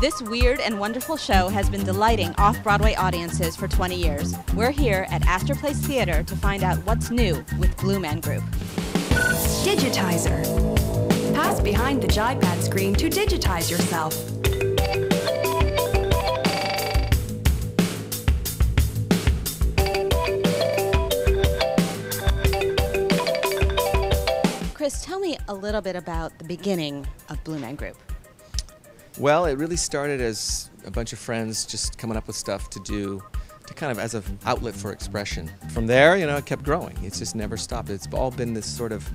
This weird and wonderful show has been delighting off-Broadway audiences for 20 years. We're here at Astor Place Theater to find out what's new with Blue Man Group. Digitizer. Pass behind the joypad screen to digitize yourself. Chris, tell me a little bit about the beginning of Blue Man Group. Well, it really started as a bunch of friends just coming up with stuff to do, to kind of as an outlet for expression. From there, it kept growing. It's just never stopped. It's all been this sort of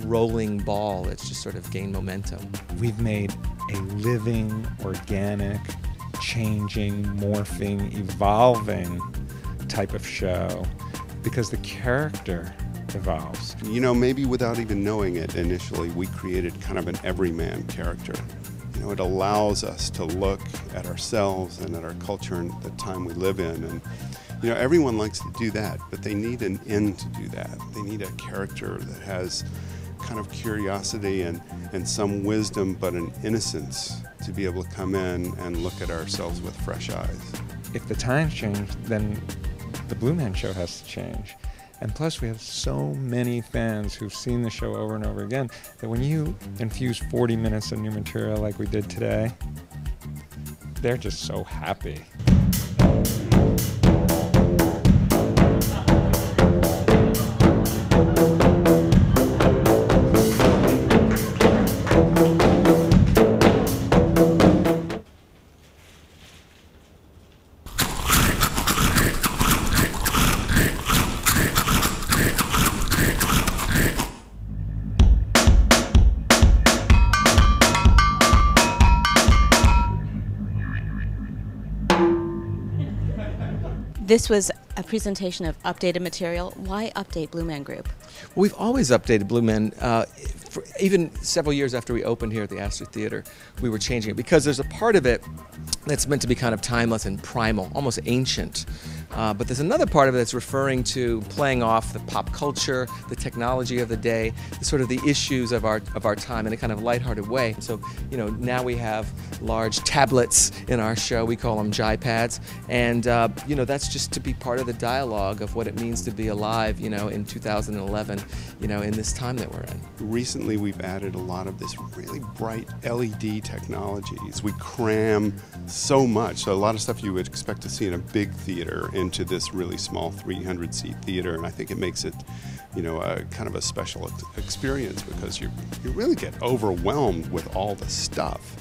rolling ball that's just sort of gained momentum. We've made a living, organic, changing, morphing, evolving type of show because the character evolves. Maybe without even knowing it initially, we created kind of an everyman character. It allows us to look at ourselves and at our culture and the time we live in. And, everyone likes to do that, but they need an end to do that. They need a character that has kind of curiosity and some wisdom, but an innocence to be able to come in and look at ourselves with fresh eyes. If the times change, then the Blue Man show has to change. And plus, we have so many fans who've seen the show over and over again that when you infuse 40 minutes of new material like we did today, they're just so happy. This was a presentation of updated material. Why update Blue Man Group? Well, we've always updated Blue Man. Even several years after we opened here at the Astor Theater, we were changing it because there's a part of it that's meant to be kind of timeless and primal, almost ancient. But there's another part of it that's referring to playing off the pop culture, the technology of the day, sort of the issues of our time in a kind of lighthearted way. So, now we have large tablets in our show. We call them joypads, and that's just to be part of the dialogue of what it means to be alive, in 2011, in this time that we're in. Recently, we've added a lot of this really bright LED technologies. We cram so much, so a lot of stuff you would expect to see in a big theater into this really small 300-seat theater, and I think it makes it, a kind of a special experience because you really get overwhelmed with all the stuff.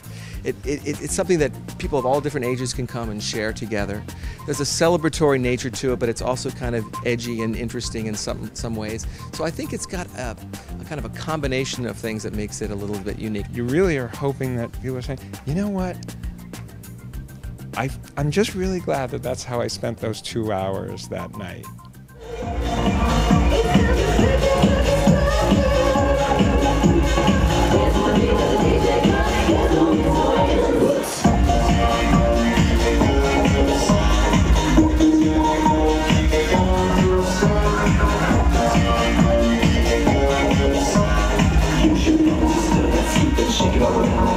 It's something that people of all different ages can come and share together. There's a celebratory nature to it, but it's also kind of edgy and interesting in some ways. So I think it's got a kind of a combination of things that makes it a little bit unique. You really are hoping that people are saying, you know what? I'm just really glad that that's how I spent those 2 hours that night. Shake it up.